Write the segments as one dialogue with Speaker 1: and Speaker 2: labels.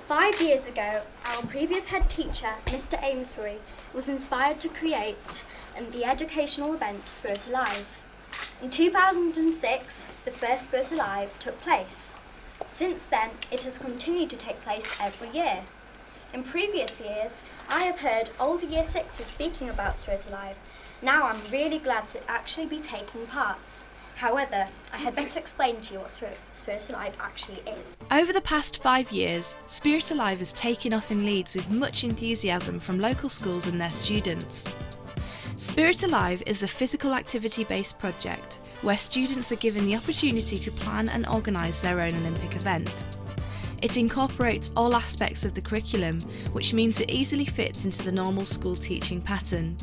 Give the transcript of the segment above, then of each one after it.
Speaker 1: 5 years ago, our previous head teacher, Mr. Amesbury, was inspired to create the educational event Spirit Alive. In 2006, the first Spirit Alive took place. Since then, it has continued to take place every year. In previous years, I have heard older Year 6s speaking about Spirit Alive. Now I'm really glad to actually be taking part. However, I had better explain to you what Spirit Alive actually is.
Speaker 2: Over the past 5 years, Spirit Alive has taken off in Leeds with much enthusiasm from local schools and their students. Spirit Alive is a physical activity-based project where students are given the opportunity to plan and organise their own Olympic event. It incorporates all aspects of the curriculum, which means it easily fits into the normal school teaching pattern.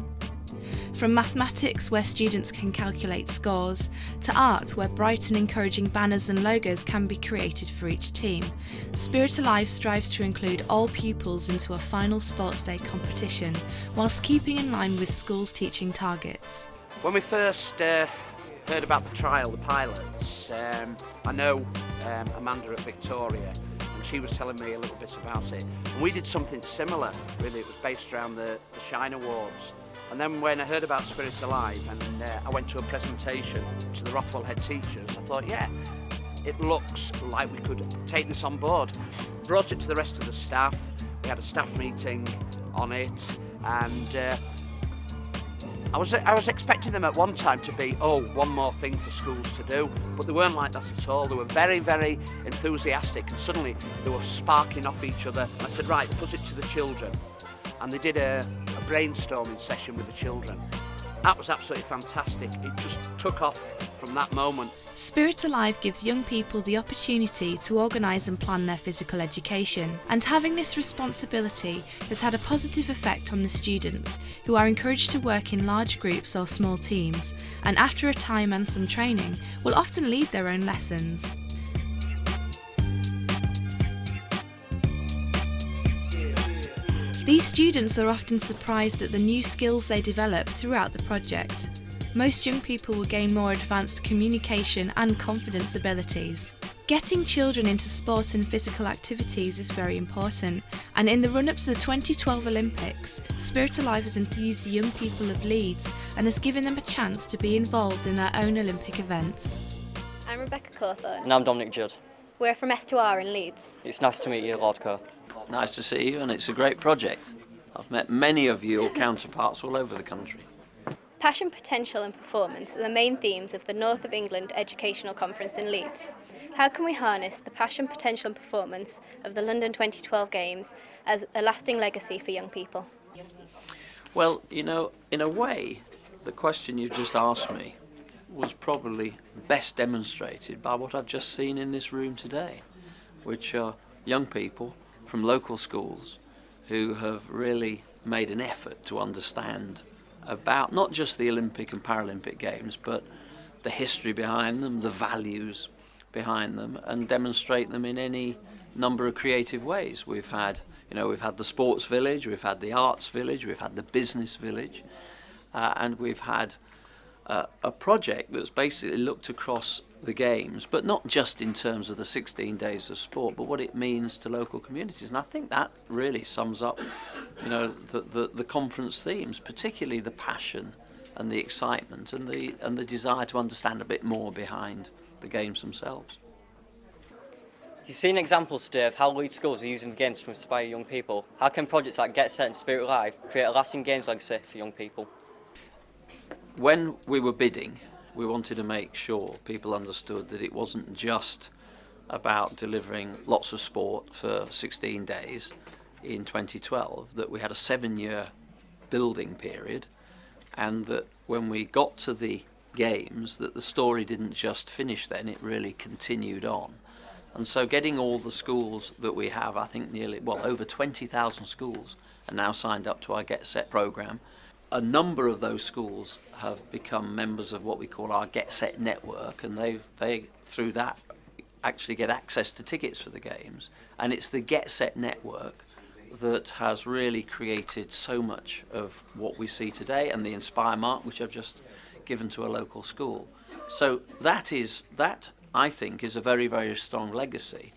Speaker 2: From mathematics, where students can calculate scores, to art, where bright and encouraging banners and logos can be created for each team, Spirit Alive strives to include all pupils into a final sports day competition, whilst keeping in line with schools' teaching targets.
Speaker 3: When we first heard about the trial, the pilots, I know Amanda at Victoria, and she was telling me a little bit about it. And we did something similar, really. It was based around the Shine Awards. And then when I heard about Spirit Alive and I went to a presentation to the Rothwell head teachers, I thought, yeah, it looks like we could take this on board. Brought it to the rest of the staff. We had a staff meeting on it, and I was expecting them at one time to be, one more thing for schools to do, but they weren't like that at all. They were very, very enthusiastic, and suddenly they were sparking off each other. I said, right, put it to the children. And they did a brainstorming session with the children. That was absolutely fantastic. It just took off from that moment.
Speaker 2: Spirit Alive gives young people the opportunity to organise and plan their physical education, and having this responsibility has had a positive effect on the students, who are encouraged to work in large groups or small teams, and after a time and some training, will often lead their own lessons. These students are often surprised at the new skills they develop throughout the project. Most young people will gain more advanced communication and confidence abilities. Getting children into sport and physical activities is very important, and in the run-up to the 2012 Olympics, Spirit Alive has enthused the young people of Leeds and has given them a chance to be involved in their own Olympic events.
Speaker 4: I'm Rebecca Cawthorne.
Speaker 5: And I'm Dominic Judd.
Speaker 4: We're from S2R in Leeds.
Speaker 5: It's nice to meet you, Lord Coe.
Speaker 6: Nice to see you, and it's a great project. I've met many of your counterparts all over the country.
Speaker 4: Passion, potential and performance are the main themes of the North of England Educational Conference in Leeds. How can we harness the passion, potential and performance of the London 2012 Games as a lasting legacy for young people?
Speaker 6: Well, you know, in a way, the question you've just asked me was probably best demonstrated by what I've just seen in this room today, which are young people from local schools who have really made an effort to understand about not just the Olympic and Paralympic Games, but the history behind them, the values behind them, and demonstrate them in any number of creative ways. We've had the sports village, we've had the arts village, we've had the business village, and we've had a project that's basically looked across the Games, but not just in terms of the 16 days of sport, but what it means to local communities. And I think that really sums up, the conference themes, particularly the passion and the excitement and the desire to understand a bit more behind the Games themselves.
Speaker 5: You've seen examples today of how Leeds schools are using the Games to inspire young people. How can projects like Get Set and Spirit Alive create a lasting Games legacy for young people?
Speaker 6: When we were bidding, we wanted to make sure people understood that it wasn't just about delivering lots of sport for 16 days in 2012, that we had a 7-year building period, and that when we got to the Games, that the story didn't just finish then, it really continued on. And so getting all the schools that we have, I think over 20,000 schools are now signed up to our Get Set programme. A number of those schools have become members of what we call our Get Set network, and they through that actually get access to tickets for the Games. And it's the Get Set network that has really created so much of what we see today, and the Inspire Mark, which I've just given to a local school. So that I think is a very, very strong legacy,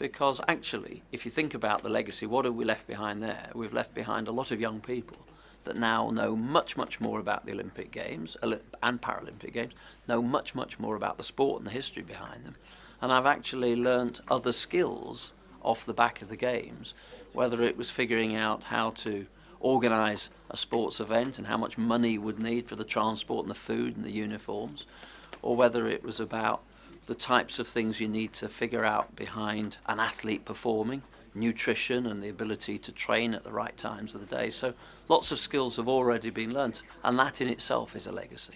Speaker 6: because actually, if you think about the legacy, what have we left behind there? We've left behind a lot of young people that now know much, much more about the Olympic Games and Paralympic Games, know much, much more about the sport and the history behind them. And I've actually learnt other skills off the back of the Games, whether it was figuring out how to organise a sports event and how much money you would need for the transport and the food and the uniforms, or whether it was about the types of things you need to figure out behind an athlete performing, nutrition and the ability to train at the right times of the day. So lots of skills have already been learnt, and that in itself is a legacy.